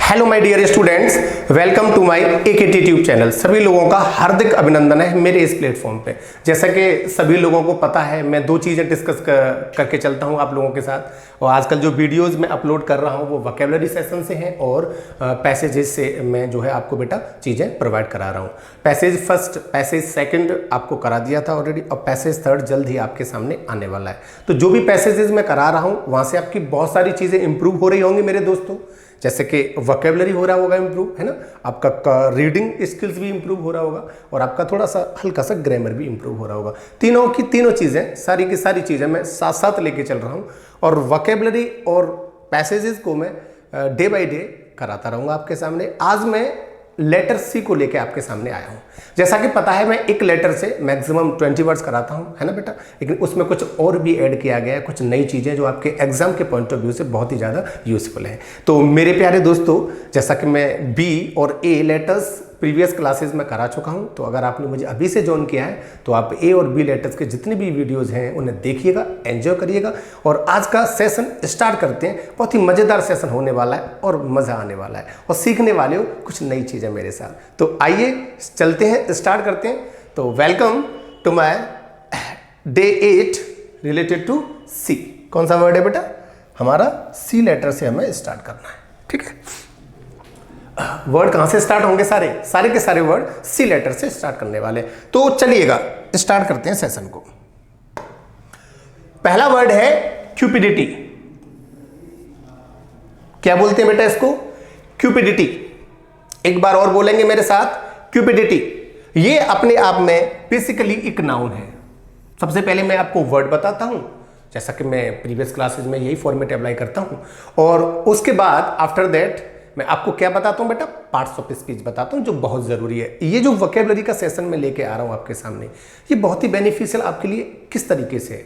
Hello my dear students, welcome to my AKT tube channel. सभी लोगों का हार्दिक अभिनंदन है मेरे इस प्लेटफॉर्म पे। जैसा कि सभी लोगों को पता है, मैं दो चीज़ें डिस्कस करके चलता हूं आप लोगों के साथ। और आजकल जो वीडियोस मैं अपलोड कर रहा हूं वो वोकैबुलरी सेशन से हैं और पैसेजेस से मैं जो है आपको बेटा चीज़ें प्रोवाइड करा रहा हूँ। पैसेज फर्स्ट, पैसेज सेकंड आपको करा दिया था ऑलरेडी, और पैसेज थर्ड जल्द ही आपके सामने आने वाला है। तो जो भी पैसेजेस मैं करा रहा हूँ वहाँ से आपकी बहुत सारी चीज़ें इंप्रूव हो रही होंगी मेरे दोस्तों। जैसे कि वोकैबुलरी हो रहा होगा इंप्रूव, है ना, आपका रीडिंग स्किल्स भी इंप्रूव हो रहा होगा और आपका थोड़ा सा हल्का सा ग्रामर भी इंप्रूव हो रहा होगा। तीनों की तीनों चीज़ें, सारी की सारी चीज़ें मैं साथ साथ लेके चल रहा हूँ और वोकैबुलरी और पैसेजेस को मैं डे बाय डे कराता रहूँगा आपके सामने। आज मैं लेटर सी को लेके आपके सामने आया हूँ। जैसा कि पता है मैं एक लेटर से मैक्सिमम 20 वर्ड्स कराता हूँ, है ना बेटा, लेकिन उसमें कुछ और भी ऐड किया गया है, कुछ नई चीज़ें जो आपके एग्जाम के पॉइंट ऑफ व्यू से बहुत ही ज़्यादा यूजफुल है। तो मेरे प्यारे दोस्तों, जैसा कि मैं बी और ए लेटर्स प्रीवियस क्लासेस में करा चुका हूं, तो अगर आपने मुझे अभी से ज्वाइन किया है तो आप ए और बी लेटर्स के जितने भी वीडियोस हैं उन्हें देखिएगा, एंजॉय करिएगा। और आज का सेशन स्टार्ट करते हैं। बहुत ही मज़ेदार सेशन होने वाला है और मज़ा आने वाला है और सीखने वाले हो कुछ नई चीज़ें मेरे साथ। तो आइए चलते हैं, स्टार्ट करते हैं। तो welcome to my day 8 related to C. कौन सा वर्ड है बेटा? हमारा सी लेटर से हमें स्टार्ट करना है, ठीक है। वर्ड कहां से स्टार्ट होंगे? सारे के सारे वर्ड सी लेटर से स्टार्ट करने वाले। तो चलिएगा स्टार्ट करते हैं सेशन को। पहला वर्ड है क्यूपिडिटी। क्या बोलते हैं बेटा इसको? क्यूपिडिटी। एक बार और बोलेंगे मेरे साथ, क्यूपिडिटी। ये अपने आप में बेसिकली एक नाउन है। सबसे पहले मैं आपको वर्ड बताता हूं, जैसा कि मैं प्रीवियस क्लासेस में यही फॉर्मेट अप्लाई करता हूं, और उसके बाद आफ्टर दैट मैं आपको क्या बताता हूं बेटा? पार्ट्स ऑफ स्पीच बताता हूं जो बहुत जरूरी है। ये जो वोकैबुलरी का सेशन में लेके आ रहा हूं आपके सामने, ये बहुत ही बेनिफिशियल आपके लिए किस तरीके से है।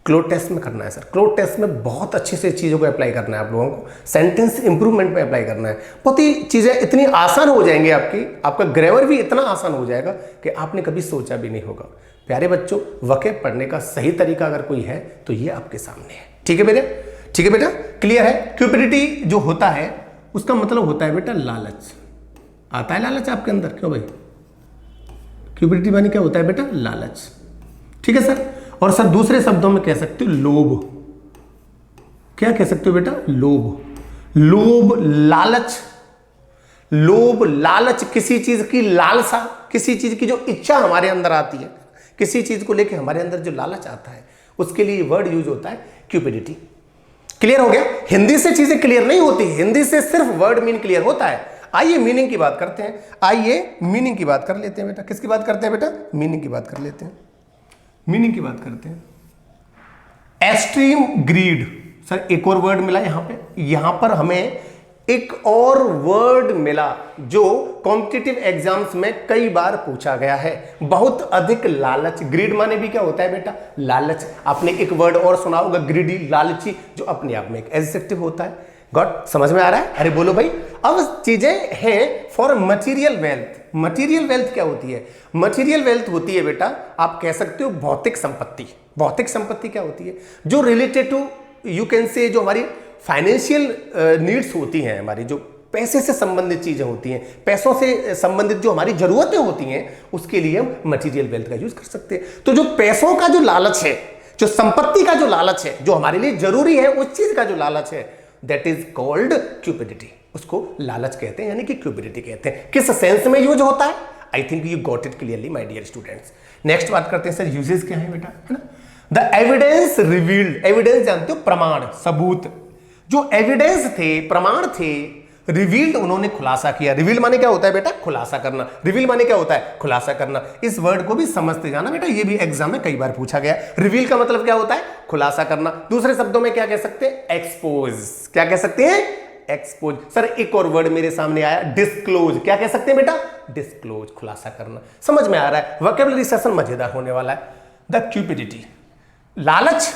क्लोज टेस्ट में करना है सर। क्लोज टेस्ट में बहुत अच्छे से चीज़ों को अप्लाई करना है आप लोगों को। सेंटेंस इंप्रूवमेंट में अप्लाई करना है। बहुत ही चीज़ें इतनी आसान हो जाएंगी आपका ग्रामर भी इतना आसान हो जाएगा कि आपने कभी सोचा भी नहीं होगा। प्यारे बच्चों, वोकैब पढ़ने का सही तरीका अगर कोई है तो ये आपके सामने है। ठीक है बेटा? ठीक है बेटा, क्लियर है? क्यूपिडिटी जो होता है उसका मतलब होता है बेटा लालच। आता है लालच आपके अंदर? क्यों भाई? क्यूपिडिटी माने क्या होता है बेटा? लालच। ठीक है सर। और सर दूसरे शब्दों में कह सकते हो लोभ। क्या कह सकते हो बेटा? लोभ। लोभ, लालच। लोभ, लालच, किसी चीज की लालसा, किसी चीज की जो इच्छा हमारे अंदर आती है, किसी चीज को लेकर हमारे अंदर जो लालच आता है, उसके लिए वर्ड यूज होता है क्यूपिडिटी। क्लियर हो गया? हिंदी से चीजें क्लियर नहीं होती, हिंदी से सिर्फ वर्ड मीन क्लियर होता है। आइए मीनिंग की बात करते हैं। आइए मीनिंग की बात कर लेते हैं बेटा। किसकी बात करते हैं बेटा? मीनिंग की बात कर लेते हैं। मीनिंग की बात करते हैं। Extreme greed. सर एक और वर्ड मिला यहां पर हमें एक और वर्ड मिला जो कॉम्पिटिटिव एग्जाम्स में कई बार पूछा गया है। बहुत अधिक लालच। ग्रीड माने भी क्या होता है बेटा? लालच। आपने एक वर्ड और सुना होगा, ग्रीडी, लालची, जो अपने आप में एक एडजेक्टिव होता है। गॉट? समझ में आ रहा है? अरे बोलो भाई। अब चीजें हैं for material wealth. Material wealth क्या होती है? मटीरियल वेल्थ होती है बेटा, आप कह सकते हो भौतिक संपत्ति। भौतिक संपत्ति क्या होती है? जो रिलेटेड टू यू कैन से, जो हमारी फाइनेंशियल नीड्स होती हैं, हमारी जो पैसे से संबंधित चीजें होती हैं, पैसों से संबंधित जो हमारी जरूरतें होती हैं, उसके लिए हम मटेरियल वेल्थ का यूज कर सकते हैं। तो जो पैसों का जो लालच है, जो संपत्ति का जो लालच है, जो हमारे लिए जरूरी है, उस चीज का जो लालच है, दैट इज कॉल्ड क्यूपिडिटी। उसको लालच कहते हैं, यानी कि क्यूपिडिटी कहते हैं। किस सेंस में यूज होता है? I think you got it clearly my dear students. Next बात करते हैं सर, यूजेस क्या है बेटा, है ना? The evidence revealed. एविडेंस जानते हो? प्रमाण, सबूत। जो एविडेंस थे, प्रमाण थे, रिवील्ड, उन्होंने खुलासा किया। रिवील माने क्या होता है बेटा? खुलासा करना। रिवील माने क्या होता है? खुलासा करना। इस वर्ड को भी समझते जाना बेटा, ये भी एग्जाम में कई बार पूछा गया। रिवील का मतलब क्या होता है? खुलासा करना। दूसरे शब्दों में क्या कह सकते हैं? एक्सपोज। क्या कह सकते हैं? एक्सपोज। सर एक और वर्ड मेरे सामने आया, डिस्क्लोज। क्या कह सकते हैं बेटा? डिस्क्लोज, खुलासा करना। समझ में आ रहा है? वोकैबुलरी सेशन मजेदार होने वाला है। द क्यूपिडिटी, लालच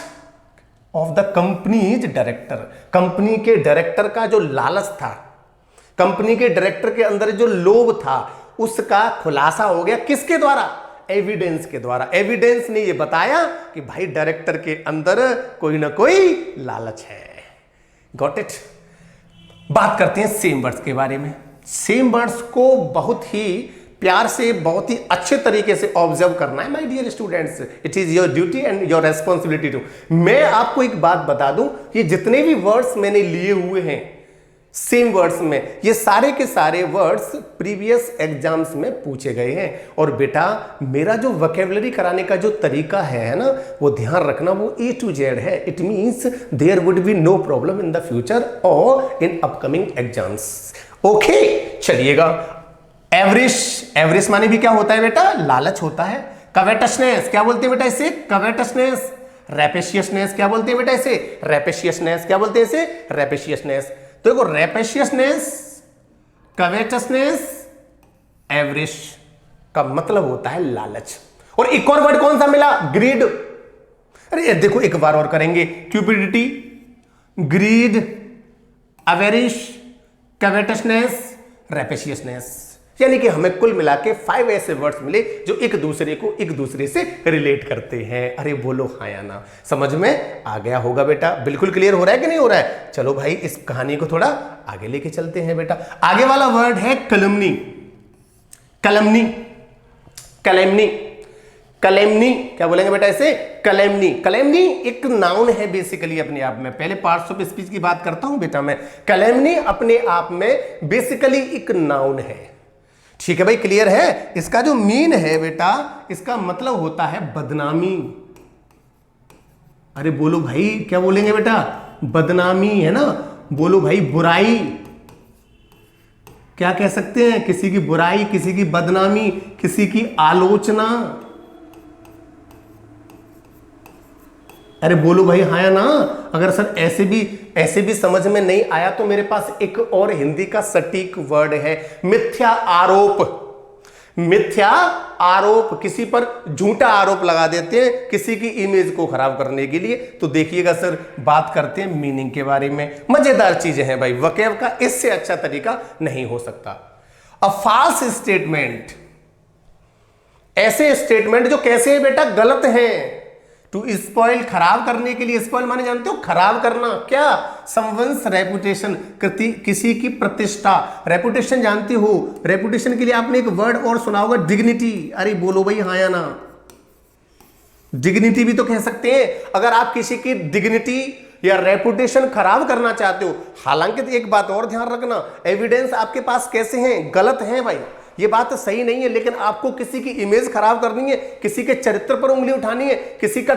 of the companies director. Company के डायरेक्टर का जो लालच था, कंपनी के डायरेक्टर के अंदर जो लोभ था, उसका खुलासा हो गया। किसके द्वारा? एविडेंस के द्वारा। एविडेंस ने यह बताया कि भाई डायरेक्टर के अंदर कोई ना कोई लालच है। Got it? बात करते हैं सेम वर्ड्स के बारे में। सेम वर्ड्स को बहुत ही प्यार से, बहुत ही अच्छे तरीके से ऑब्जर्व करना है my dear students. It is your duty and your responsibility too. मैं आपको एक बात बता दूं, ये जितने भी वर्ड्स मैंने लिए हुए हैं सेम वर्ड्स में, ये सारे के सारे वर्ड्स प्रीवियस एग्जाम्स में पूछे गए हैं। और बेटा मेरा जो वोकैबुलरी कराने का जो तरीका है ना, वो ध्यान रखना, वो A to Z है। It means there would be no problem in the future और इन अपकमिंग एग्जाम्स। ओके, चलिएगा। एवरिश, एवरिश माने भी क्या होता है बेटा? लालच होता है। कवेटसनेस, क्या बोलते हैं बेटा इसे? कवेटसनेस। रैपेशियसनेस, क्या बोलते हैं बेटा इसे? रैपेशियसनेस। क्या बोलते हैं इसे? रैपेशियसनेस। तो देखो, रैपेशियसनेस, कवेटसनेस, एवरिश का मतलब होता है लालच। और एक और वर्ड कौन सा मिला? ग्रीड। अरे देखो एक बार और करेंगे। Cupidity, greed, avarice, covetousness, rapaciousness. यानी कि हमें कुल मिला के 5 ऐसे वर्ड्स मिले जो एक दूसरे से रिलेट करते हैं। अरे बोलो हाँ या ना? समझ में आ गया होगा बेटा? बिल्कुल क्लियर हो रहा है कि नहीं हो रहा है? चलो भाई इस कहानी को थोड़ा आगे लेके चलते हैं बेटा। आगे वाला वर्ड है कलमनी। कलमनी, कलेमनी, कलेमनी, क्या बोलेंगे बेटा इसे? कलेमनी। कलेमनी एक नाउन है बेसिकली अपने आप में। पहले पार्ट्स ऑफ स्पीच की बात करता हूं बेटा मैं। कलेमनी अपने आप में बेसिकली एक नाउन है। ठीक है भाई, क्लियर है? इसका जो मीन है बेटा, इसका मतलब होता है बदनामी। अरे बोलो भाई, क्या बोलेंगे बेटा? बदनामी, है ना? बोलो भाई, बुराई। क्या कह सकते हैं? किसी की बुराई, किसी की बदनामी, किसी की आलोचना। अरे बोलो भाई हाँ या ना? अगर सर ऐसे भी समझ में नहीं आया तो मेरे पास एक और हिंदी का सटीक वर्ड है, मिथ्या आरोप। मिथ्या आरोप, किसी पर झूठा आरोप लगा देते हैं किसी की इमेज को खराब करने के लिए। तो देखिएगा सर, बात करते हैं मीनिंग के बारे में। मजेदार चीजें हैं भाई, वोकैब का इससे अच्छा तरीका नहीं हो सकता। अ फॉल्स स्टेटमेंट, ऐसे स्टेटमेंट जो कैसे है बेटा? गलत हैं। टू स्पॉइल, खराब करने के लिए। स्पॉइल माने जानते हो? खराब करना। क्या? समवंस रेपुटेशन, किसी की प्रतिष्ठा। रेपुटेशन जानते हो? रेपुटेशन के लिए आपने एक वर्ड और सुना होगा, डिग्निटी। अरे बोलो भाई हाँ या ना? डिग्निटी भी तो कह सकते हैं। अगर आप किसी की डिग्निटी या रेपुटेशन खराब करना चाहते हो, हालांकि एक बात और ध्यान रखना, एविडेंस आपके पास कैसे हैं? गलत हैं भाई, ये बात सही नहीं है। लेकिन आपको किसी की इमेज खराब करनी है, किसी के चरित्र पर उंगली उठानी है, किसी का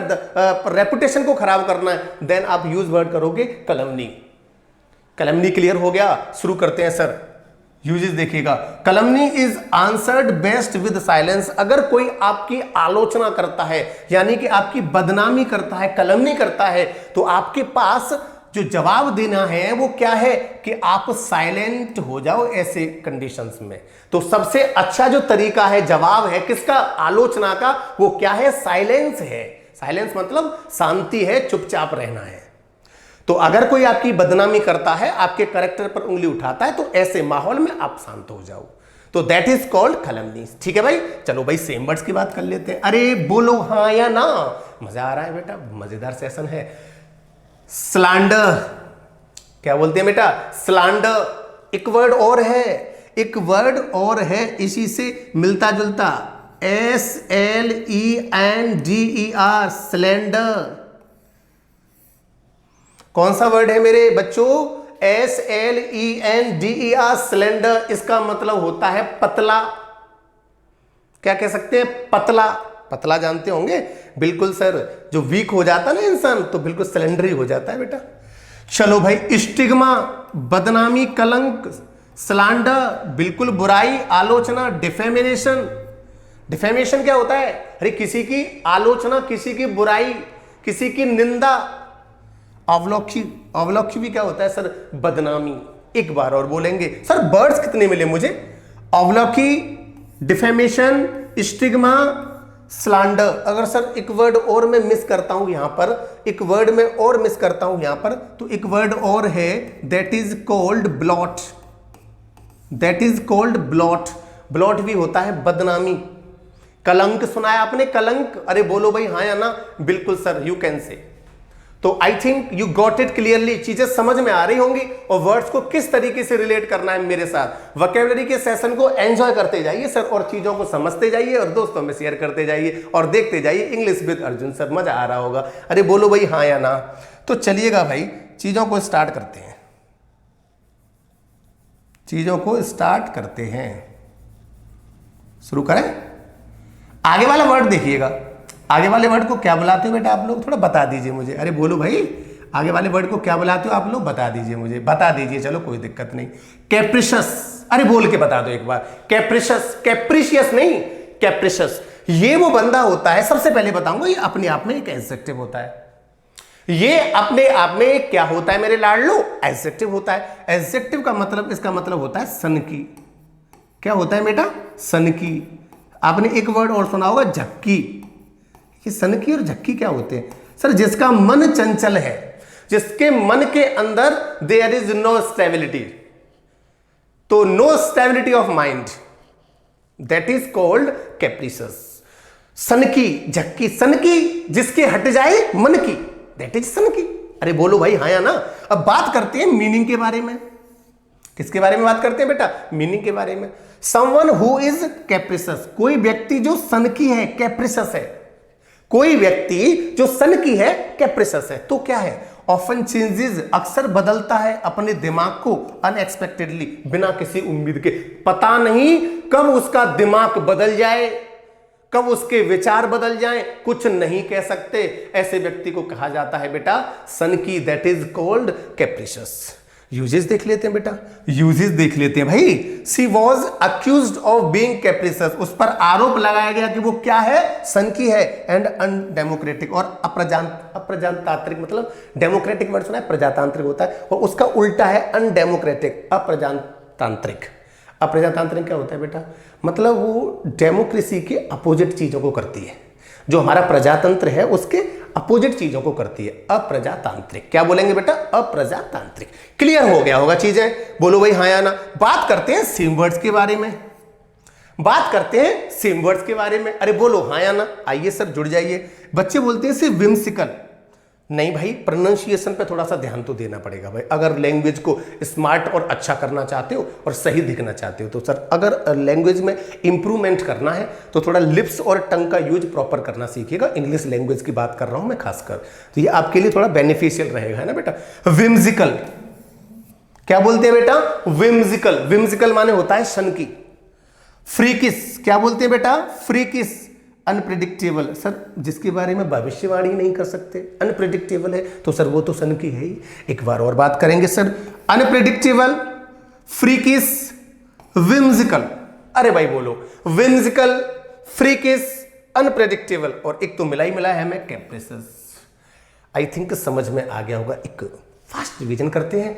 रेपुटेशन को खराब करना है, देन आप यूज वर्ड करोगे कलमनी। कलमनी क्लियर हो गया? शुरू करते हैं सर। यूजेस देखिएगा। Calumny is answered best with silence. अगर कोई आपकी आलोचना करता है, यानी कि आपकी बदनामी करता है, कलमनी करता है, तो आपके पास जो जवाब देना है वो क्या है? कि आप साइलेंट हो जाओ ऐसे कंडीशंस में। तो सबसे अच्छा जो तरीका है, जवाब है किसका? आलोचना का, वो क्या है? साइलेंस है। साइलेंस मतलब शांति है, चुपचाप रहना है। तो अगर कोई आपकी बदनामी करता है, आपके कैरेक्टर पर उंगली उठाता है, तो ऐसे माहौल में आप शांत हो जाओ। तो दैट इज कॉल्ड कलमनी। ठीक है भाई? चलो भाई सेम वर्ड्स की बात कर लेते हैं। अरे बोलो हाँ या ना? मजा आ रहा है बेटा, मजेदार सेशन है। स्लैंडर, क्या बोलते हैं बेटा? स्लैंडर। एक वर्ड और है, एक वर्ड और है इसी से मिलता जुलता, SLENDER, स्लेंडर। कौन सा वर्ड है मेरे बच्चों? SLENDER, slender. इसका मतलब होता है पतला। क्या कह सकते हैं? पतला। पतला जानते होंगे? बिल्कुल सर, जो वीक हो जाता है ना इंसान, तो बिल्कुल सिलेंडरी हो जाता है बेटा। चलो भाई, स्टिग्मा, बदनामी, कलंक। स्लैंडर, बिल्कुल बुराई, आलोचना। डिफेमेशन, डिफेमेशन क्या होता है? अरे किसी की आलोचना, किसी की बुराई, किसी की निंदा। अवलोकी, अवलोकी भी क्या होता है सर? बदनामी। एक बार और बोलेंगे सर, वर्ड्स कितने मिले मुझे? अवलोकी, डिफेमेशन, स्टिग्मा, स्लैंडर। अगर सर एक वर्ड और मैं मिस करता हूं यहां पर, एक वर्ड में और मिस करता हूं यहां पर, तो एक वर्ड और है, that is called blot. That is called blot. Blot भी होता है बदनामी। कलंक सुना है आपने? कलंक। अरे बोलो भाई हाँ या ना? बिल्कुल सर, यू कैन से। तो I think you got it clearly, चीजें समझ में आ रही होंगी और वर्ड्स को किस तरीके से रिलेट करना है मेरे साथ। वोकैबुलरी के सेशन को एंजॉय करते जाइए सर और चीजों को समझते जाइए और दोस्तों में शेयर करते जाइए और देखते जाइए इंग्लिश विद अर्जुन सर, मजा आ रहा होगा। अरे बोलो भाई हाँ या ना। तो चलिएगा भाई चीजों को स्टार्ट करते हैं, चीजों को स्टार्ट करते हैं, शुरू करें। आगे वाला वर्ड देखिएगा, आगे वाले वर्ड को क्या बुलाते हो बेटा आप लोग, थोड़ा बता दीजिए मुझे। अरे बोलो भाई आगे वाले वर्ड को क्या बुलाते हो आप लोग, बता दीजिए मुझे, बता दीजिए, चलो कोई दिक्कत नहीं। कैप्रिशियस, अरे बोल के बता दो एक बार। कैप्रिशियस, कैप्रिशियस नहीं कैप्रिशियस, ये वो बंदा होता है, सबसे पहले बताऊंगा ये अपने आप में एक एडजेक्टिव होता है। ये अपने आप में एक क्या होता है मेरे लाडलो, एडजेक्टिव होता है। एडजेक्टिव का मतलब, इसका मतलब होता है सन की। क्या होता है बेटा, सन की। आपने एक वर्ड और सुना होगा झक्की। ये सन की और झक्की क्या होते हैं सर, जिसका मन चंचल है, जिसके मन के अंदर देयर इज नो स्टेबिलिटी, तो no stability of mind, that is called capricious. सन की, झक्की, सन की जिसके हट जाए मन की, दैट इज सन की। अरे बोलो भाई हाँ या ना। अब बात करते हैं मीनिंग के बारे में। किसके बारे में बात करते हैं बेटा, मीनिंग के बारे में। समवन हु इज कैप्रिशियस, कोई व्यक्ति जो सन की है, कैप्रिशियस है। कोई व्यक्ति जो सन की है, कैप्रिशियस है, तो क्या है, ऑफन चेंजेस, अक्सर बदलता है अपने दिमाग को अनएक्सपेक्टेडली, बिना किसी उम्मीद के। पता नहीं कब उसका दिमाग बदल जाए, कब उसके विचार बदल जाएं, कुछ नहीं कह सकते। ऐसे व्यक्ति को कहा जाता है बेटा सन की, दैट इज कॉल्ड कैप्रिशियस। यूजेस देख लेते हैं बेटा, यूजेस देख लेते हैं भाई। सी वॉज अक्यूज्ड ऑफ बीइंग कैप्रिशियस, उस पर आरोप लगाया गया कि वो क्या है, सन की है। एंड अनडेमोक्रेटिक, और अप्रजातांत्रिक, मतलब डेमोक्रेटिक वर्ड सुना है, प्रजातांत्रिक होता है, और उसका उल्टा है अनडेमोक्रेटिक, अप्रजातांत्रिक। अप्रजातांत्रिक क्या होता है बेटा, मतलब वो डेमोक्रेसी के अपोजिट चीजों को करती है। जो हमारा प्रजातंत्र है उसके अपोजिट चीजों को करती है, अप्रजातांत्रिक। क्या बोलेंगे बेटा, अप्रजातांत्रिक। क्लियर हो गया होगा चीजें, बोलो भाई हाँ या ना। बात करते हैं सेम वर्ड्स के बारे में, बात करते हैं सेम वर्ड्स के बारे में। अरे बोलो हाँ या ना, आइए सर जुड़ जाइए। बच्चे बोलते हैं सिर्फ विम्सिकल, नहीं भाई प्रोनाउंसिएशन पे थोड़ा सा ध्यान तो देना पड़ेगा भाई। अगर लैंग्वेज को स्मार्ट और अच्छा करना चाहते हो और सही दिखना चाहते हो तो सर, अगर लैंग्वेज में इंप्रूवमेंट करना है तो थोड़ा लिप्स और टंग का यूज प्रॉपर करना सीखिएगा। इंग्लिश लैंग्वेज की बात कर रहा हूं मैं खासकर, तो ये आपके लिए थोड़ा बेनिफिशियल रहेगा, है ना बेटा। विम्सिकल, क्या बोलते हैं बेटा, विम्सिकल। विम्सिकल माने होता है सन की। फ्रीकिश, क्या बोलते हैं बेटा, फ्रीकिश। अनप्रिडिक्टेबल, सर जिसके बारे में भविष्यवाणी नहीं कर सकते, अनप्रिडिक्टेबल है, तो सर वो तो सन की है ही। एक बार और बात करेंगे सर, अनप्रिडिक्टेबल, फ्रीकिश, विम्सिकल। अरे भाई बोलो, विम्सिकल, फ्रीकिश, अनप्रिडिक्टेबल, और एक तो मिला ही मिला है हमें, कैप्रिशियस। आई थिंक समझ में आ गया होगा। एक फास्ट रिवीजन करते हैं।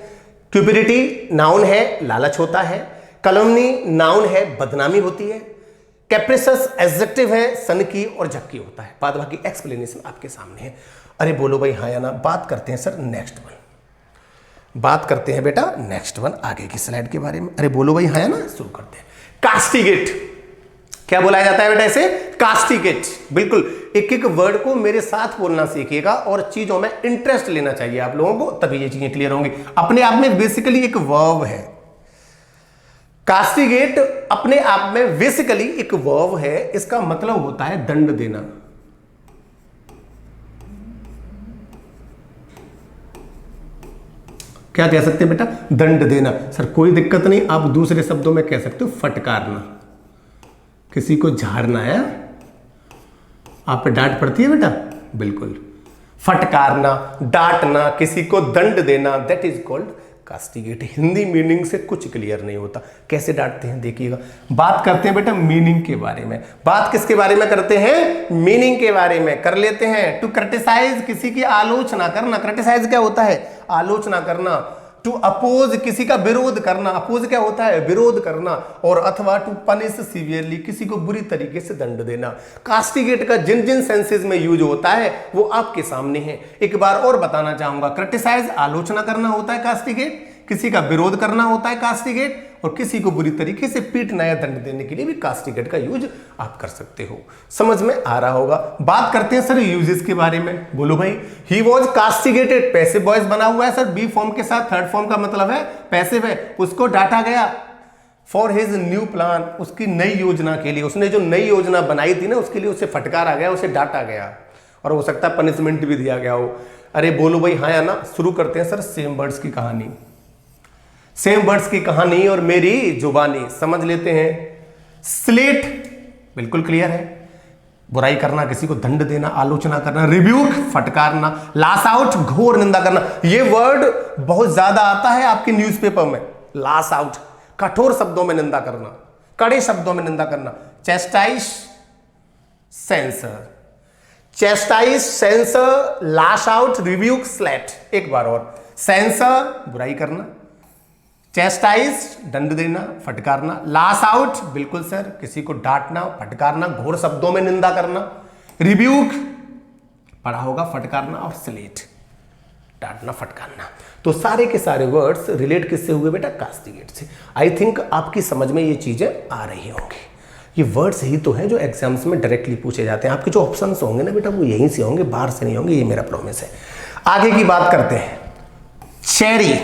क्यूपिडिटी नाउन है, लालच होता है। कैलमनी नाउन है, बदनामी होती है। कैप्रिशियस एडजेक्टिव है, सन की और झक्की होता है। बाद बाकी एक्सप्लेनेशन आपके सामने है। अरे बोलो भाई हाँ या ना। बात करते हैं सर नेक्स्ट वन, बात करते हैं बेटा नेक्स्ट वन, आगे की स्लाइड के बारे में। अरे बोलो भाई हाँ या ना, शुरू करते हैं। कास्टिगेट, क्या बोला जाता है बेटा इसे, कास्टिगेट। बिल्कुल एक एक वर्ड को मेरे साथ बोलना सीखिएगा और चीजों में इंटरेस्ट लेना चाहिए आप लोगों को, तभी ये चीजें क्लियर होंगी। अपने आप में बेसिकली एक वर्ब है कास्टिगेट, अपने आप में बेसिकली एक वर्ब है। इसका मतलब होता है दंड देना। क्या कह सकते हैं बेटा, दंड देना। सर कोई दिक्कत नहीं, आप दूसरे शब्दों में कह सकते हो फटकारना, किसी को झाड़ना है। आप पे डांट पड़ती है बेटा, बिल्कुल फटकारना, डांटना, किसी को दंड देना, that is called castigate. Hindi meaning से कुछ क्लियर नहीं होता, कैसे डांटते हैं देखिएगा। बात करते हैं बेटा मीनिंग के बारे में। बात किसके बारे में करते हैं, मीनिंग के बारे में कर लेते हैं। टू क्रिटिसाइज, किसी की आलोचना करना। क्रिटिसाइज क्या होता है, आलोचना करना। टू अपोज, किसी का विरोध करना। अपोज क्या होता है, विरोध करना। और अथवा टू पनिश सीवियरली, किसी को बुरी तरीके से दंड देना। कास्टिगेट का जिन जिन सेंसेस में यूज होता है वो आपके सामने है। एक बार और बताना चाहूंगा, क्रिटिसाइज आलोचना करना होता है कास्टिगेट, किसी का विरोध करना होता है कास्टिगेट, और किसी को बुरी तरीके से पीटना या दंड देने के लिए भी कास्टिगेट का यूज आप कर सकते हो। समझ में आ रहा होगा। बात करते हैं सर यूजेस के बारे में। बोलो भाई। ही वॉज कास्टिगेटेड, पैसिव वॉइस बना हुआ है सर, बी फॉर्म के साथ, थर्ड फॉर्म का मतलब है पैसिव है। उसको डांटा गया फॉर हिज न्यू प्लान, उसकी नई योजना के लिए, उसने जो नई योजना बनाई थी ना उसके लिए उसे फटकारा गया, उसे डांटा गया, और हो सकता है पनिशमेंट भी दिया गया हो। अरे बोलो भाई हाँ या ना। शुरू करते हैं सर सेम बर्ड्स की कहानी। सेम बर्ड्स की कहानी और मेरी जुबानी समझ लेते हैं। स्लेट बिल्कुल क्लियर है, बुराई करना, किसी को दंड देना, आलोचना करना, रिब्यूक फटकारना, लाश आउट घोर निंदा करना। ये वर्ड बहुत ज्यादा आता है आपके न्यूज़पेपर में। लाश आउट कठोर शब्दों में निंदा करना, कड़े शब्दों में निंदा करना। चेस्टाइज सेंसर, चेस्टाइज सेंसर, लाश आउट, रिब्यूक, स्लैट। एक बार और। सेंसर बुराई करना, चेस्टाइज दंड देना, फटकारना, लाश आउट बिल्कुल सर किसी को डांटना, फटकारना, घोर शब्दों में निंदा करना, रिब्यूक पढ़ा होगा फटकारना, और स्लेट डांटना, फटकारना। तो सारे के सारे वर्ड्स रिलेट किससे हुए बेटा? कास्टिगेट से। आई थिंक आपकी समझ में ये चीजें आ रही होंगी। ये वर्ड्स ही तो हैं जो एग्जाम्स में डायरेक्टली पूछे जाते हैं। आपके जो ऑप्शंस होंगे ना बेटा वो यहीं से होंगे, बाहर से नहीं होंगे, ये मेरा प्रॉमिस है। आगे की बात करते हैं। चेरी,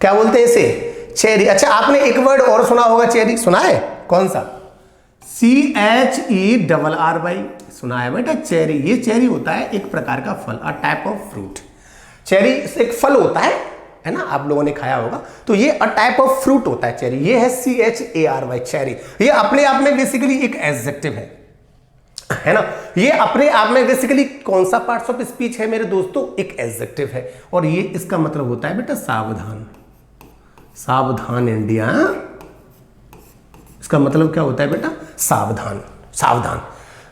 क्या बोलते हैं इसे? चेरी। अच्छा आपने एक वर्ड और सुना होगा, चेरी सुना है? कौन सा? CHERRY सुना है बेटा? चेरी। ये चेरी होता है एक प्रकार का फल, a type of fruit. Cherry एक फल होता है ना, आप लोगों ने खाया होगा। तो ये अ टाइप ऑफ फ्रूट होता है चेरी। ये है CHARY चेरी। ये अपने आप में बेसिकली एक एडजेक्टिव है ना। ये अपने आप में बेसिकली कौन सा पार्ट्स ऑफ स्पीच है मेरे दोस्तों? एक एडजेक्टिव है। और ये इसका मतलब होता है बेटा सावधान। सावधान इंडिया। इसका मतलब क्या होता है बेटा? सावधान। सावधान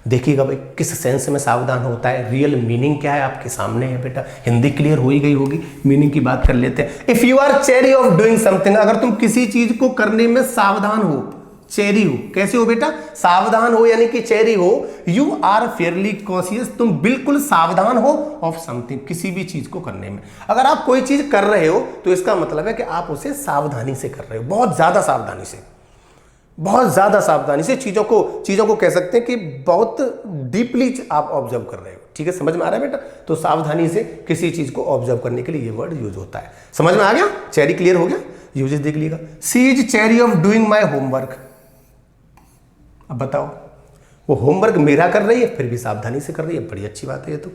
देखिएगा भाई किस सेंस में सावधान होता है, रियल मीनिंग क्या है आपके सामने है बेटा। हिंदी क्लियर हो ही गई होगी, मीनिंग की बात कर लेते हैं। If you are chary of doing something, अगर तुम किसी चीज को करने में सावधान हो, चेरी हो। कैसे हो बेटा? सावधान हो यानी कि चेरी हो। यू आर फेयरली कॉशियस, तुम बिल्कुल सावधान हो ऑफ समथिंग, किसी भी चीज को करने में। अगर आप कोई चीज कर रहे हो तो इसका मतलब है कि आप उसे सावधानी से कर रहे हो, बहुत ज्यादा सावधानी से, बहुत ज्यादा सावधानी से चीजों को कह सकते हैं कि बहुत डीपली आप ऑब्जर्व कर रहे हो। ठीक है, समझ में आ रहा है बेटा? तो सावधानी से किसी चीज को ऑब्जर्व करने के लिए ये वर्ड यूज होता है। समझ में आ गया? चेरी क्लियर हो गया? यूजेस देख लीजिएगा। She is chary of doing my homework. अब बताओ, वो होमवर्क मेरा कर रही है फिर भी सावधानी से कर रही है, बड़ी अच्छी बात है ये तो।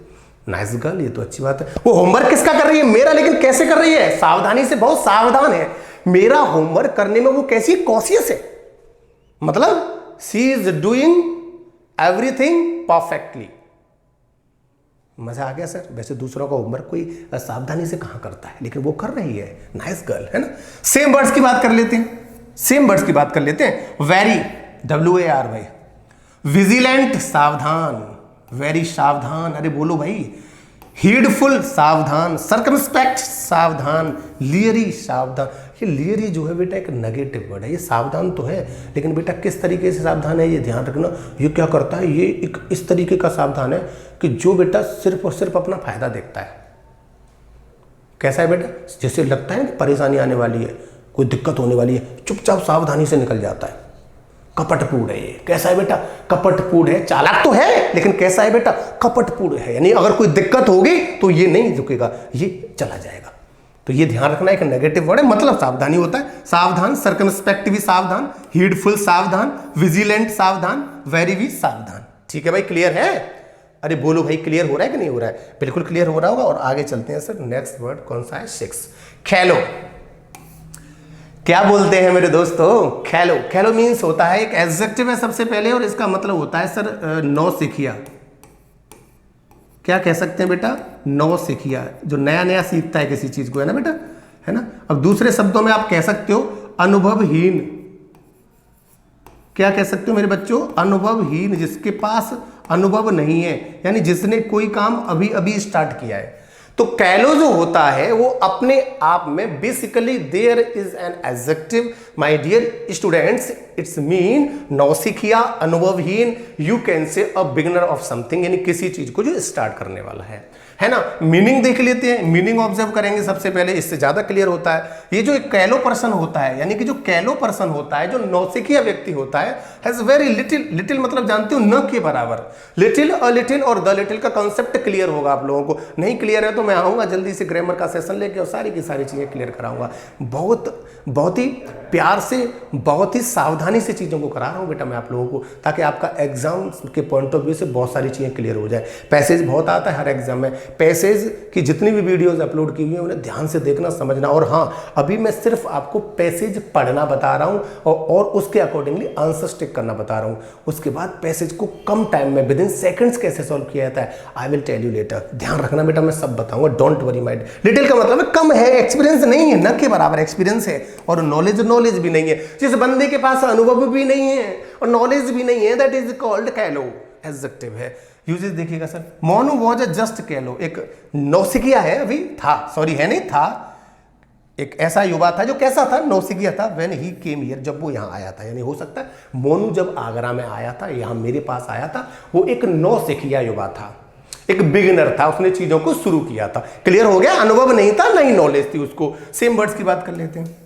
नाइस गर्ल, ये तो अच्छी बात है। वो होमवर्क किसका कर रही है? मेरा। लेकिन कैसे कर रही है? सावधानी से, बहुत सावधान है। मेरा होमवर्क करने में वो कैसी कॉशियस है, मतलब she is doing everything perfectly. मजा आ गया सर? वैसे दूसरों का होमवर्क कोई सावधानी से कहां करता है, लेकिन वो कर रही है। नाइस गर्ल, है ना। सेम वर्ड्स की बात कर लेते हैं। सेम वर्ड्स की बात कर लेते हैं। वेरी, WARY, विजिलेंट सावधान, वेरी सावधान। अरे बोलो भाई। हीडफुल सावधान, सर्कमस्पेक्ट सावधान, लियरी सावधान। ये लियरी जो है बेटा एक नेगेटिव वर्ड है। ये सावधान तो है लेकिन बेटा किस तरीके से सावधान है ये ध्यान रखना। ये क्या करता है? ये एक इस तरीके का सावधान है कि जो बेटा सिर्फ और सिर्फ अपना फायदा देखता है। कैसा है बेटा? जैसे लगता है परेशानी आने वाली है, कोई दिक्कत होने वाली है, चुपचाप सावधानी से निकल जाता है। कपटपूर्ण है ये। कैसा है बेटा? कपटपूर्ण है। चालाक तो है लेकिन कैसा है बेटा? कपटपूर्ण है। यानी अगर कोई दिक्कत होगी तो ये नहीं रुकेगा, ये चला जाएगा। तो ये ध्यान रखना, एक नेगेटिव वर्ड है, मतलब सावधानी होता है। सावधान, सर्कमस्पेक्ट भी सावधान, हीडफुल सावधान, विजिलेंट सावधान, वेरी भी सावधान। ठीक है भाई, क्लियर है? अरे बोलो भाई, क्लियर हो रहा है कि नहीं हो रहा है? बिल्कुल क्लियर हो रहा होगा। और आगे चलते हैं सर। नेक्स्ट वर्ड कौन सा है? 6, खेलो। क्या बोलते हैं मेरे दोस्तों? खेलो। खेलो मीन्स होता है एक एडजेक्टिव है सबसे पहले, और इसका मतलब होता है सर नौसिखिया। क्या कह सकते हैं बेटा? नौसिखिया, जो नया नया सीखता है किसी चीज को, है ना बेटा, है ना। अब दूसरे शब्दों में आप कह सकते हो अनुभवहीन। क्या कह सकते हो मेरे बच्चों? अनुभवहीन, जिसके पास अनुभव नहीं है, यानी जिसने कोई काम अभी अभी स्टार्ट किया है। तो कैलो जो होता है वो अपने आप में basically there is an adjective my dear students, it's mean नौसिखिया, अनुभवहीन। You can say a beginner of something, यानी किसी चीज को जो स्टार्ट करने वाला है। है ना। मीनिंग देख लेते हैं, मीनिंग ऑब्जर्व करेंगे सबसे पहले, इससे ज्यादा क्लियर होता है। ये जो एक कैलो पर्सन होता है, यानी कि जो कैलो पर्सन होता है, जो नौसिखिया व्यक्ति होता है, हैज वेरी लिटिल, लिटिल मतलब जानते हो न के बराबर, लिटिल अ लिटिल और द लिटिल का कॉन्सेप्ट क्लियर होगा आप लोगों को। नहीं क्लियर है तो मैं आऊंगा जल्दी से ग्रामर का सेशन लेके और सारी की सारी चीजें क्लियर कराऊंगा। बहुत ही प्यार से, बहुत ही सावधानी से चीजों को करा रहा हूं बेटा मैं आप लोगों को, ताकि आपका एग्जाम के पॉइंट ऑफ व्यू से बहुत सारी चीजें क्लियर हो जाए। पैसेज बहुत आता है हर एग्जाम में, पैसेज की जितनी भी वीडियोस अपलोड की हुई है उन्हें ध्यान से देखना समझना। और हाँ, अभी मैं सिर्फ आपको पैसेज पढ़ना बता रहा हूं और उसके अकॉर्डिंगली आंसर स्टिक करना बता रहा हूं। उसके बाद पैसेज को कम टाइम में विद इन सेकंड्स कैसे सॉल्व किया जाता है, I will tell you later. ध्यान रखना बेटा, मैं सब बताऊंगा, डोंट वरी माइंड। लिटिल का मतलब है कम है, एक्सपीरियंस नहीं है, न के बराबर एक्सपीरियंस है, और नॉलेज भी नहीं है। जिस बंदे के पास अनुभव भी नहीं है और नॉलेज भी नहीं है, दैट इज कॉल्ड कैलो, एडजेक्टिव है। यूजेस देखिएगा sir, Monu was a just कैलो, एक नौसिखिया है, अभी था, सॉरी है नहीं था, एक ऐसा युवा था जो कैसा था, नौसिखिया था। व्हेन ही केम हियर, जब वो यहाँ आया था, यानी हो सकता है मोनू जब आगरा में आया था, यहाँ मेरे पास आया था, वो एक नौसिखिया युवा था, एक बिगिनर था, उसने चीजों को शुरू किया था। क्लियर हो गया, अनुभव नहीं था, नहीं नॉलेज थी उसको। सेम वर्ड्स की बात कर लेते हैं,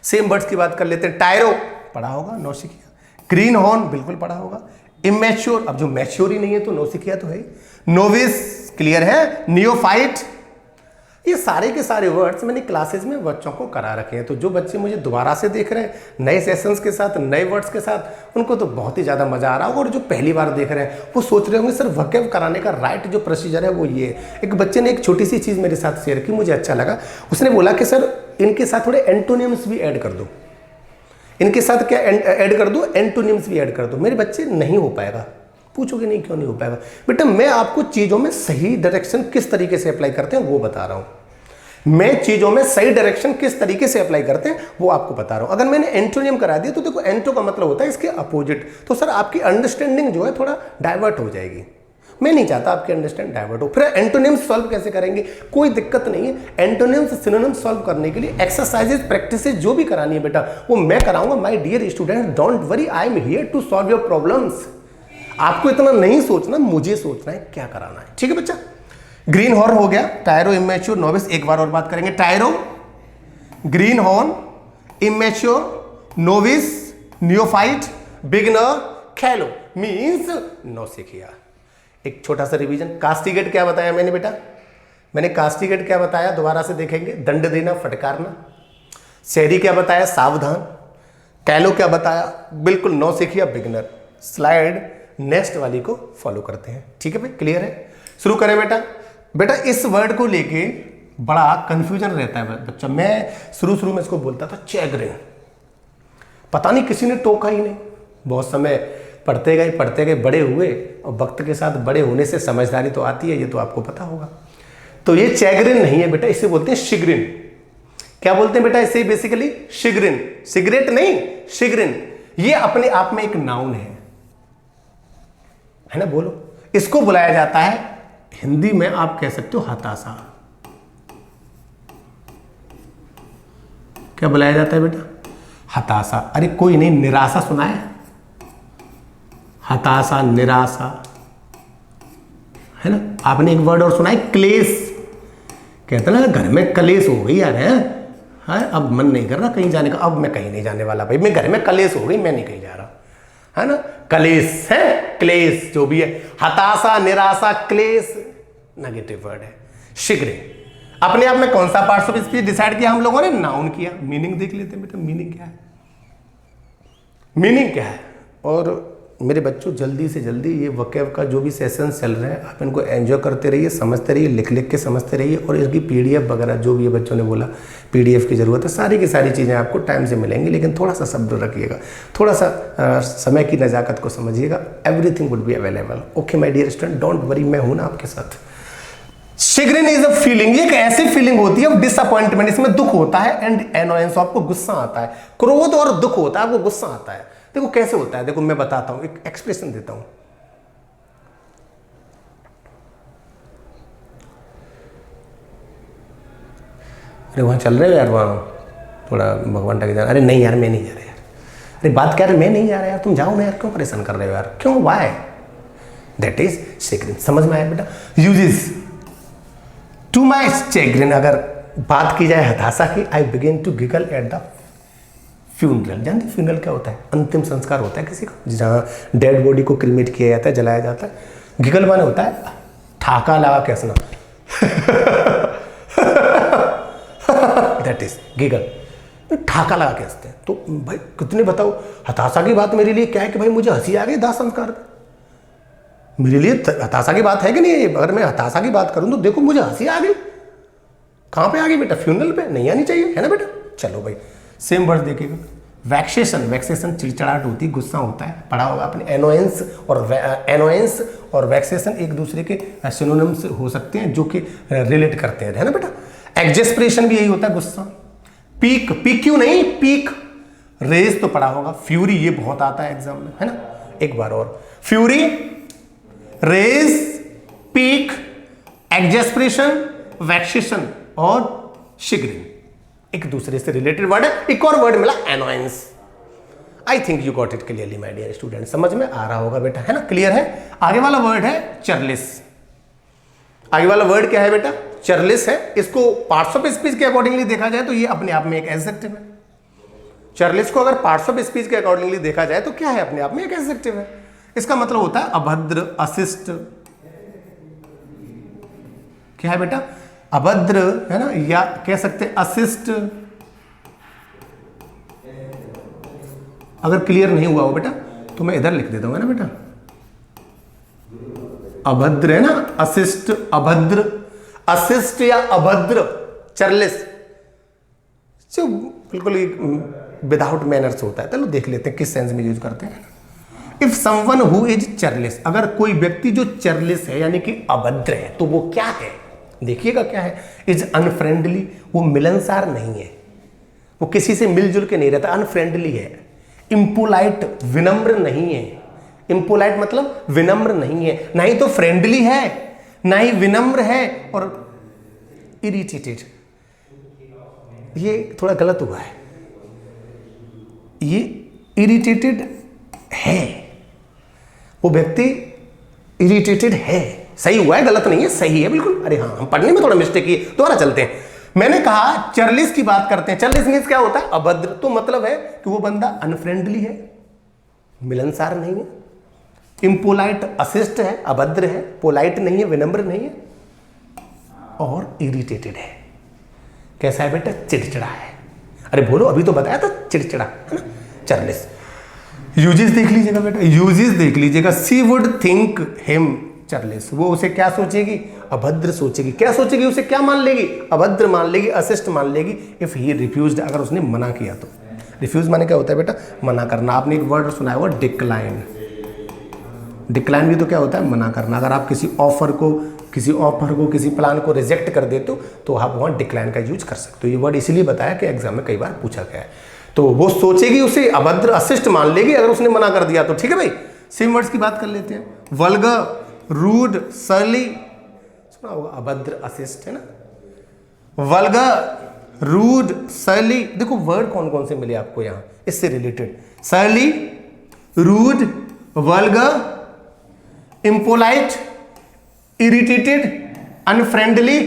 सेम वर्ड्स की बात कर लेते हैं। टायरो पढ़ा होगा, नौसिखिया। ग्रीन हॉर्न बिल्कुल पढ़ा होगा। इमेच्योर, अब जो मैच्योर ही नहीं है तो नौसिखिया तो है। नोविस क्लियर है। नियोफाइट, ये सारे के सारे वर्ड्स मैंने क्लासेस में बच्चों को करा रखे हैं। तो जो बच्चे मुझे दोबारा से देख रहे हैं नए सेशंस के साथ, नए वर्ड्स के साथ, उनको तो बहुत ही ज़्यादा मजा आ रहा होगा। और जो पहली बार देख रहे हैं वो सोच रहे होंगे सर वर्कआउट कराने का राइट जो प्रोसीजर है वो ये। एक बच्चे ने एक छोटी सी चीज़ मेरे साथ शेयर की, मुझे अच्छा लगा। उसने बोला कि सर इनके साथ थोड़े एंटोनिम्स भी ऐड कर दो, इनके साथ क्या ऐड कर दो, एंटोनिम्स भी ऐड कर दो। मेरे बच्चे नहीं हो पाएगा। पूछोगे नहीं क्यों नहीं हो पाएगा बेटा, मैं आपको चीज़ों में सही डायरेक्शन किस तरीके से अप्लाई करते हैं वो बता रहा हूं। मैं चीज़ों में सही डायरेक्शन किस तरीके से अप्लाई करते हैं वो आपको बता रहा हूं। अगर मैंने एंटोनियम करा दिया तो देखो एंटो का मतलब होता है इसके अपोजिट, तो सर आपकी अंडरस्टैंडिंग जो है थोड़ा डाइवर्ट हो जाएगी। मैं नहीं चाहता आपकी अंडरस्टैंड डाइवर्ट हो। फिर एंटोनिम्स सॉल्व कैसे करेंगे, कोई दिक्कत नहीं है। एंटोनिम्स सिनोनिम्स सॉल्व करने के लिए एक्सरसाइजेस प्रैक्टिसेस जो भी करानी है बेटा वो मैं कराऊंगा। My dear students, don't worry, I am here to solve your problems. आपको इतना नहीं सोचना, मुझे सोचना है क्या कराना है, ठीक है बच्चा। ग्रीन हॉर्न हो गया, टायरो, इमेच्योर, नोविस। एक बार और बात करेंगे, tyro, greenhorn, immature, novice, neophyte, beginner, callow means नौसिखिया। एक छोटा सा रिवीजन, कास्टिगेट क्या बताया मैंने बेटा, मैंने कास्टिगेट क्या बताया, दोबारा से देखेंगे, दंड देना, फटकारना। शहरी क्या बताया, सावधान। कैलो क्या बताया, बिल्कुल नौसिखिया, बिगिनर। स्लाइड नेक्स्ट वाली को फॉलो करते हैं, ठीक है भाई, क्लियर है। शुरू करें बेटा। बेटा इस वर्ड को लेके बड़ा कंफ्यूजन रहता है बच्चा। मैं शुरू में इसको बोलता था चैगरिन, पता नहीं किसी ने टोका ही नहीं। बहुत समय पढ़ते गए बड़े हुए, और वक्त के साथ बड़े होने से समझदारी तो आती है, ये तो आपको पता होगा। तो ये चैगरिन नहीं है बेटा, इसे बोलते हैं शिग्रिन। क्या बोलते हैं बेटा इसे, बेसिकली शिग्रिन, सिगरेट नहीं, शिग्रिन। ये अपने आप में एक नाउन है ना, बोलो। इसको बुलाया जाता है हिंदी में, आप कह सकते हो हताशा। क्या बुलाया जाता है बेटा, हताशा। अरे कोई नहीं, निराशा सुना है, हताशा, निराशा, है ना। आपने एक वर्ड और सुना है, क्लेश। कहते ना घर में कलेश हो गई यार, है अब मन नहीं कर रहा कहीं जाने का, अब मैं कहीं नहीं जाने वाला भाई, मैं घर में कलेश हो गई, मैं नहीं कहीं जा रहा, है ना। कलेश है, क्लेश जो भी है, हताशा, निराशा, क्लेश नेगेटिव वर्ड है। शीघ्र अपने आप में कौन सा पार्ट्स ऑफ स्पीच डिसाइड किया हम लोगों ने, नाउन किया। मीनिंग देख लेते हैं बेटा, मीनिंग क्या है, मीनिंग क्या है। और मेरे बच्चों जल्दी से जल्दी ये वोकैब का जो भी सेशन चल रहे हैं आप इनको एंजॉय करते रहिए, समझते रहिए, लिख के समझते रहिए। और इसकी पीडीएफ वगैरह जो भी ये बच्चों ने बोला पीडीएफ की ज़रूरत है, सारी की सारी चीज़ें आपको टाइम से मिलेंगी, लेकिन थोड़ा सा सब्र रखिएगा, थोड़ा सा समय की नज़ाकत को समझिएगा। Everything would be available. Okay my dear student, don't worry, मैं हूँ ना आपके साथ। शिग्रिन इज अ फीलिंग, ये एक ऐसी फीलिंग होती है ऑफ डिसअपॉइंटमेंट, इसमें दुख होता है, एंड एनोयंस, आपको गुस्सा आता है। क्रोध और दुख होता है, आपको गुस्सा आता है। देखो कैसे होता है, देखो मैं बताता हूं, एक एक्सप्रेशन देता हूं। अरे वहां चल रहे हो यार, वहां थोड़ा भगवान टक जाना। अरे नहीं यार मैं नहीं जा रहा यार, अरे बात क्या, मैं नहीं जा रहा यार, तुम जाओ ना यार, क्यों परेशान कर रहे हो यार, क्यों, वाई, दैट इज शिग्रिन। समझ में आया बेटा। यूजेस, टू माई चैग्रिन, अगर बात की जाए हताशा की, I begin to giggle at the funeral. जानते फ्यूनरल क्या होता है? अंतिम संस्कार होता है किसी का, जहाँ डेड बॉडी को क्रीमेट किया जाता है, जलाया जाता है। गिगल माने होता है ठाका लगा के हंसना। दैट इज गिगल, ठाका लगा के हंसते हैं। तो भाई कितने बताओ, हताशा की बात मेरे लिए क्या है कि भाई मुझे हंसी आ गई दाह संस्कार पे। मेरे लिए हताशा की बात है कि नहीं? अगर मैं हताशा की बात करूं तो देखो मुझे हंसी आ गई। कहां पे आ गई बेटा? फ्यूनरल पे। नहीं आनी चाहिए, है ना बेटा? चलो भाई, सेम वर्ड देखिएगा। वैक्सेशन, वैक्सेशन चिड़चिड़ाहट होती, गुस्सा होता है, पढ़ा होगा आपने। एनोयंस और वैक्सेशन एक दूसरे के सिनोनिम्स हो सकते हैं, जो कि रिलेट करते हैं, है ना बेटा? एक्जेस्परेशन भी यही होता है, गुस्सा। पीक, पीक क्यों नहीं, पीक। रेज तो पढ़ा होगा। फ्यूरी, ये बहुत आता है एग्जाम में, है ना? एक बार और, फ्यूरी, रेज, पीक, एक्जेस्परेशन, वैक्सेशन और शिग्रिन एक दूसरे से रिलेटेड वर्ड है। एक और वर्ड मिला, annoyance. I think you got it clearly my dear student, समझ में आ रहा होगा बेटा, है ना? क्लियर है? आगे वाला वर्ड है चर्लिस। आगे वाला वर्ड क्या है बेटा? चर्लिस है। इसको पार्ट्स ऑफ स्पीच के अकॉर्डिंगली देखा जाए तो ये अपने आप में एक एडजेक्टिव है। चर्लिस को अगर पार्ट्स ऑफ स्पीच के अकॉर्डिंगली देखा जाए तो क्या है? अपने आप में एक एडजेक्टिव है। इसका मतलब होता है अभद्र, अशिष्ट। क्या है बेटा? अभद्र, है ना? या कह सकते हैं अशिष्ट। अगर क्लियर नहीं हुआ हो बेटा तो मैं इधर लिख देता हूं, है ना बेटा? अभद्र, है ना? अशिष्ट, अभद्र, अशिष्ट या अभद्र, चर्लिस जो बिल्कुल विदाउट मैनर्स होता है। चलो देख लेते हैं किस सेंस में यूज करते हैं। इफ समवन हु इज चर्लिस, अगर कोई व्यक्ति जो चर्लिस है यानी कि अभद्र है, तो वो क्या है? देखिएगा क्या है। इज अनफ्रेंडली, वो मिलनसार नहीं है, वो किसी से मिलजुल के नहीं रहता, अनफ्रेंडली है। इम्पोलाइट, विनम्र नहीं है। इम्पोलाइट मतलब विनम्र नहीं है, ना ही तो फ्रेंडली है, ना ही विनम्र है। और इरिटेटेड, ये थोड़ा गलत हुआ है, ये इरिटेटेड है, वो व्यक्ति इरिटेटेड है। सही हुआ है, गलत नहीं है, सही है बिल्कुल। अरे हाँ, हम पढ़ने में थोड़ा मिस्टेक किए, दोबारा चलते हैं। मैंने कहा चर्लिस की बात करते हैं। चर्लिस मीन्स क्या होता है? अभद्र। तो मतलब है कि वो बंदा अनफ्रेंडली है, मिलनसार नहीं है, इम्पोलाइट, अशिष्ट है, अभद्र है, पोलाइट नहीं है, विनम्र नहीं है, और इरिटेटेड है। कैसा है बेटा? चिड़चिड़ा है। अरे बोलो, अभी तो बताया था चिड़चिड़ा, है ना? चर्लिस। यूजेस देख लीजिएगा बेटा, यूजेस देख लीजिएगा। सी वुड थिंक हिम चर्लिस, वो उसे क्या सोचेगी? अभद्र सोचेगी। क्या सोचेगी? उसे क्या मान लेगी? अभद्र मान लेगी, अशिष्ट मान लेगी। इफ ही रिफ्यूज्ड, अगर उसने मना किया तो। रिफ्यूज माने क्या होता है बेटा? मना करना। आपने एक वर्ड सुना है वो डिक्लाइन। डिक्लाइन भी तो क्या होता है? मना करना। अगर आप किसी ऑफर को, किसी प्लान को रिजेक्ट कर देते हो तो आप वहाँ डिक्लाइन का यूज कर सकते हो। ये वर्ड इसलिए बताया कि एग्जाम में कई बार पूछा गया है। तो वो सोचेगी, उसे अभद्र, अशिष्ट मान लेगी अगर उसने मना कर दिया तो। ठीक है भाई, सेम वर्ड्स की बात कर लेते हैं। वल्गर, रूड, सरली, सुना होगा, अभद्र, अशिष्ट, है ना? वल्गर, रूड, सरली। देखो वर्ड कौन कौन से मिले आपको यहाँ इससे related. Surly, rude, vulgar, impolite, irritated, unfriendly,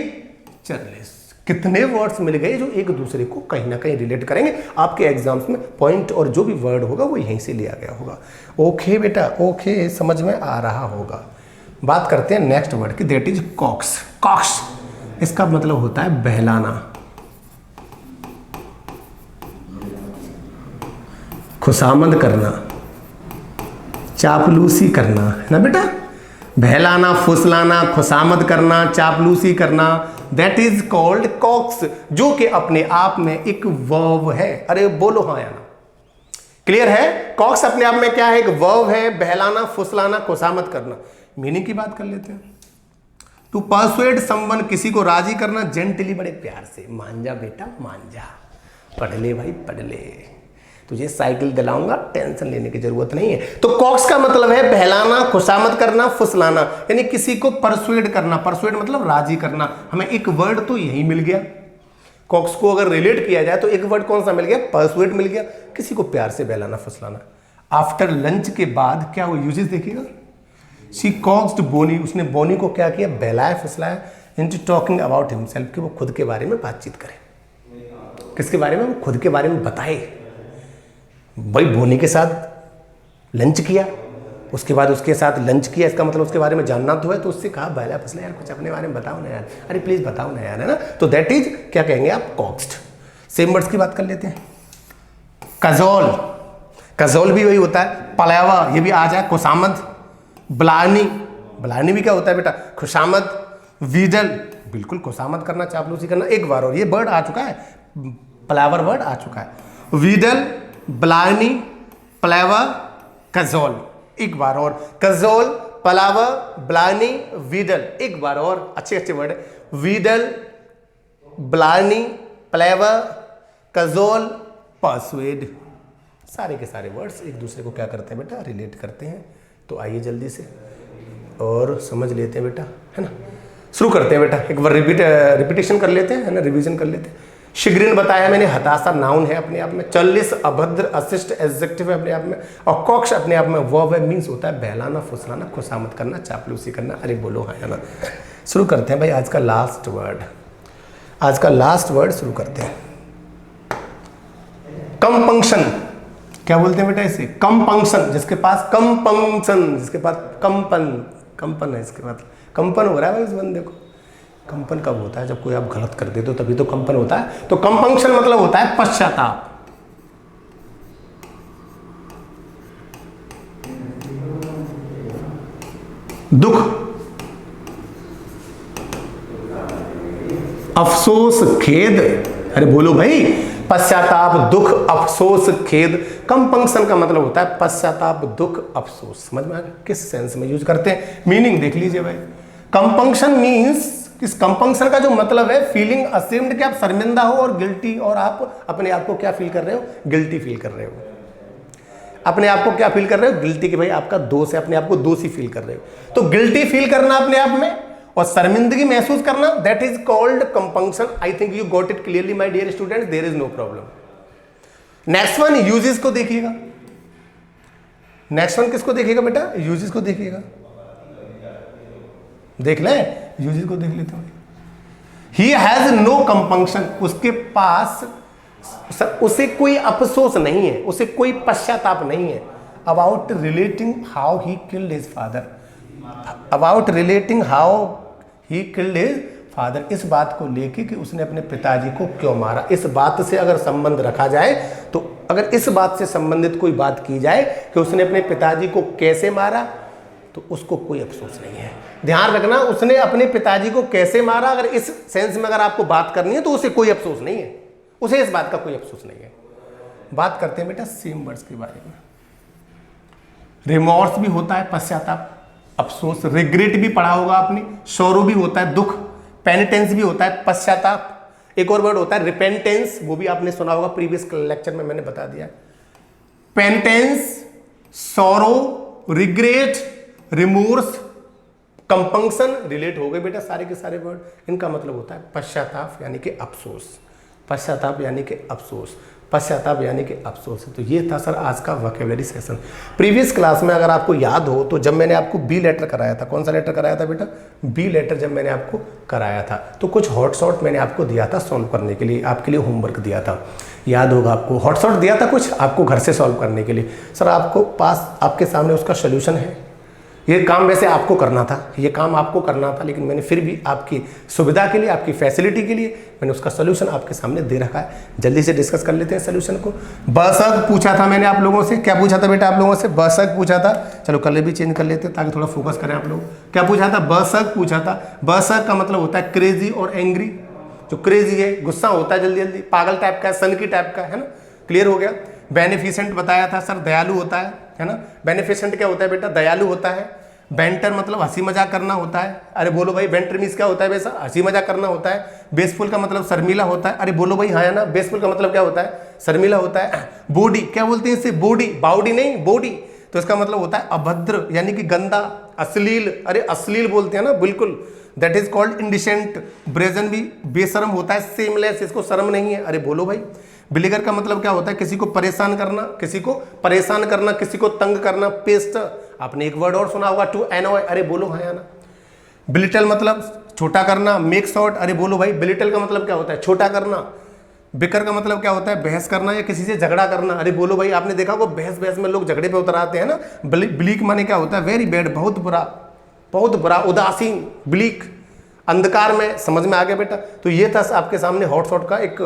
churlish. कितने वर्ड्स मिल गए जो एक दूसरे को कहीं ना कहीं रिलेट करेंगे। आपके एग्जाम्स में पॉइंट और जो भी वर्ड होगा वो यहीं से लिया गया होगा। ओके बेटा, ओके, समझ में आ रहा होगा। बात करते हैं नेक्स्ट वर्ड की, दैट इज कॉक्स। कॉक्स, इसका मतलब होता है बहलाना, खुशामद करना, चापलूसी करना, है ना बेटा? बहलाना, फुसलाना, खुशामद करना, चापलूसी करना, दैट इज कॉल्ड कॉक्स, जो कि अपने आप में एक वर्ब है। अरे बोलो हाँ या ना? क्लियर है? कॉक्स अपने आप में क्या है? एक वर्ब है। बहलाना, फुसलाना, खुशामद करना। मीनिंग की बात कर लेते हैं। टू परसुएड समवन, किसी को राजी करना, जेंटली, बड़े प्यार से। मान जा बेटा, मान जा, पढ़ ले भाई, पढ़ ले, तुझे साइकिल दिलाऊंगा, टेंशन लेने की जरूरत नहीं है। तो कॉक्स का मतलब है बहलाना, खुशामद करना, फुसलाना, यानी किसी को परसुएड करना। परसुएड मतलब राजी करना। हमें एक वर्ड तो यही मिल गया। कॉक्स को अगर रिलेट किया जाए तो एक वर्ड कौन सा मिल गया? परसुएड मिल गया। किसी को प्यार से बहलाना, फुसलाना। आफ्टर लंच के बाद क्या वो यूजेस देखिएगा। शी कॉक्स्ड बोनी, उसने बोनी को क्या किया? बहलाया, फुसलाया। इनटू टॉकिंग अबाउट हिमसेल्फ, कि वो खुद के बारे में बातचीत करे। किसके बारे में? वो खुद के बारे में बताए। भाई बोनी के साथ लंच किया, उसके बाद उसके साथ लंच किया, इसका मतलब उसके बारे में जानना तो है, तो उससे कहा भला फसला यार कुछ अपने बारे में बताओ ना यार, अरे प्लीज बताओ ना यार, है ना। तो दैट इज क्या कहेंगे आप? कॉक्स्ड। सेम वर्ड्स की बात कर लेते हैं। कजोल, कजोल भी वही होता है। पलावा, ये भी आ जाए। खुशामद, ब्लानी, ब्लानी भी क्या होता है बेटा? खुशामद। वीडल, बिल्कुल खुशामद करना, चापलूसी करना। एक बार और ये वर्ड आ चुका है, पलावर वर्ड आ चुका है। Wheedle, blarney, palaver, cajole. एक बार और, कजोल, पलावा, ब्लानी, वीडल। एक बार और, अच्छे अच्छे वर्ड है। Wheedle, blarney, palaver, cajole, persuade. सारे के सारे वर्ड्स एक दूसरे को क्या करते हैं बेटा? रिलेट करते हैं। तो आइए जल्दी से और समझ लेते हैं बेटा, है ना। शुरू करते हैं बेटा, एक बार रिपीटेशन कर लेते हैं, है ना, रिवीजन कर लेते हैं। शिग्रीन बताया मैंने, हताशा नाउन है अपने आप में। चल्लिस अभद्र अशिष्ट एडजेक्टिव है अपने आप में। और कॉक्स अपने आप में वर्ब है, मीन्स होता है बहलाना, फुसलाना, खुशामद करना, चापलूसी करना। अरे बोलो हाँ, है ना। शुरू करते हैं भाई आज का लास्ट वर्ड। आज का लास्ट वर्ड शुरू करते हैं। कंपंक्शन, क्या बोलते हैं बेटा इसे? कंपंक्शन। जिसके पास कंपंक्शन, जिसके पास कंपन, कंपन है, इसके बाद कंपन हो रहा है भाई इस बंदे को। कंपन कब होता है? जब कोई आप गलत कर देते हो तभी तो कंपन होता है। तो कंपंक्शन मतलब होता है पश्चाताप। दुख, अफसोस, खेद। अरे बोलो भाई, पश्चाताप, दुख, अफसोस, खेद। कंपंक्शन का मतलब होता है पश्चाताप, दुख, अफसोस। समझ में आ गया किस सेंस में यूज करते हैं? मीनिंग देख लीजिए भाई। कंपंक्शन मीन्स, इस कंपंक्शन का जो मतलब है फीलिंग असेम्ड, कि आप शर्मिंदा हो और गिल्टी, और आप अपने आप को क्या फील कर रहे हो? गिल्टी फील कर रहे हो। अपने आप को क्या फील कर रहे हो? गिल्टी, कि भाई आपका दोष है, अपने आप को दोषी फील कर रहे हो। तो गिल्टी फील करना अपने आप में और शर्मिंदगी महसूस करना, that is called compunction. I think you got it clearly my dear students, there is no problem. Next one, usages को देखिएगा। नेक्स्ट वन किसको देखिएगा बेटा? यूजेस को देखिएगा। देख ले, यूजेस को देख लेते हैं। ही हैज नो कंपंक्शन, उसके पास, उसे कोई अफसोस नहीं है, उसे कोई पश्चाताप नहीं है। About relating how he killed his father, about relating how he killed his father, इस बात को लेके कि उसने अपने पिताजी को क्यों मारा। इस बात से अगर संबंध रखा जाए, तो अगर इस बात से संबंधित कोई बात की जाए कि उसने अपने पिताजी को कैसे मारा, तो उसको कोई अफसोस नहीं है। ध्यान रखना, उसने अपने पिताजी को कैसे मारा, अगर इस सेंस में अगर आपको बात करनी है तो उसे कोई अफसोस नहीं है, उसे इस बात का कोई अफसोस नहीं है। बात करते हैं बेटा सेम वर्ड्स के बारे में। रिमोर्स भी होता है पश्चाताप, अफसोस। रिग्रेट भी पढ़ा होगा आपने। सॉरो भी होता है दुख। पेनिटेंस भी होता है पश्चाताप। एक और वर्ड होता है रिपेंटेंस, वो भी आपने सुना होगा, प्रीवियस लेक्चर में मैंने बता दिया। Penitence, sorrow, regret, remorse, compunction, relate हो गए बेटा सारे के सारे वर्ड। इनका मतलब होता है पश्चाताप यानी कि अफसोस, पश्चाताप यानी कि अफसोस, पश्चाताप यानी कि अफसोस है। तो ये था सर आज का वोकैबुलरी सेशन। प्रीवियस क्लास में अगर आपको याद हो तो जब मैंने आपको बी लेटर कराया था, कौन सा लेटर कराया था बेटा? बी लेटर जब मैंने आपको कराया था तो कुछ हॉटशॉट मैंने आपको दिया था सॉल्व करने के लिए, आपके लिए होमवर्क दिया था, याद होगा आपको। हॉटशॉट दिया था कुछ आपको घर से सॉल्व करने के लिए। सर आपको पास आपके सामने उसका सोल्यूशन है। ये काम वैसे आपको करना था, ये काम आपको करना था, लेकिन मैंने फिर भी आपकी सुविधा के लिए, आपकी फैसिलिटी के लिए मैंने उसका सोल्यूशन आपके सामने दे रखा है। जल्दी से डिस्कस कर लेते हैं सोल्यूशन को। बसक पूछा था मैंने आप लोगों से, क्या पूछा था बेटा आप लोगों से? बसक पूछा था। चलो कलर भी चेंज कर लेते हैं ताकि थोड़ा फोकस करें आप लोग। क्या पूछा था? बसक पूछा था। बसक का मतलब होता है क्रेजी और एंग्री। जो क्रेजी है, गुस्सा होता है जल्दी जल्दी, पागल टाइप का, सन की टाइप का, है ना। क्लियर हो गया। बेनिफिसेंट बताया था सर, दयालु होता है ना। बेनिफिसेंट क्या होता है बेटा? दयालु होता है। बेंटर मतलब हंसी मजाक करना होता है। अरे बोलो भाई, बेंटर मीन्स क्या होता है वैसा? हंसी मजाक करना होता है। बेसफुल का मतलब शर्मीला होता है। अरे बोलो भाई, हाँ है ना। बेसफुल का मतलब क्या होता है? शर्मीला होता है। बॉडी, क्या बोलते हैं इसे? बॉडी, बाउडी नहीं, बॉडी। तो इसका मतलब होता है अभद्र यानी कि गंदा, अश्लील। अरे अश्लील बोलते हैं ना, बिल्कुल, that is called indecent. Brazen भी बेशरम होता है, सेमलेस, इसको शर्म नहीं है। अरे बोलो भाई। बिलीगर का मतलब क्या होता है? किसी को परेशान करना, किसी को परेशान करना, किसी को तंग करना। पेस्ट, आपने एक वर्ड और सुना होगा, टू एनॉय। अरे बोलो हाँ या ना। बिलिटल मतलब छोटा करना, मेक शॉर्ट, अरे बोलो भाई बिलिटल का मतलब क्या होता है? छोटा करना। बिकर का मतलब क्या होता है? बहस करना या किसी से झगड़ा करना। अरे बोलो भाई, आपने देखा होगा बहस में लोग झगड़े पे उतर आते हैं ना। ब्लीक माने क्या होता है? वेरी बैड, बहुत बुरा, बहुत बुरा, उदासीन, ब्लीक, अंधकार में। समझ में आ गया बेटा? तो ये था आपके सामने हॉटशॉट का एक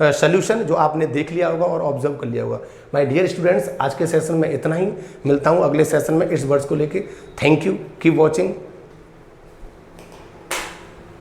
सोल्यूशन जो आपने देख लिया होगा और ऑब्जर्व कर लिया होगा। माय डियर स्टूडेंट्स, आज के सेशन में इतना ही। मिलता हूँ अगले सेशन में इस वर्ड्स को लेके। Thank you, keep watching.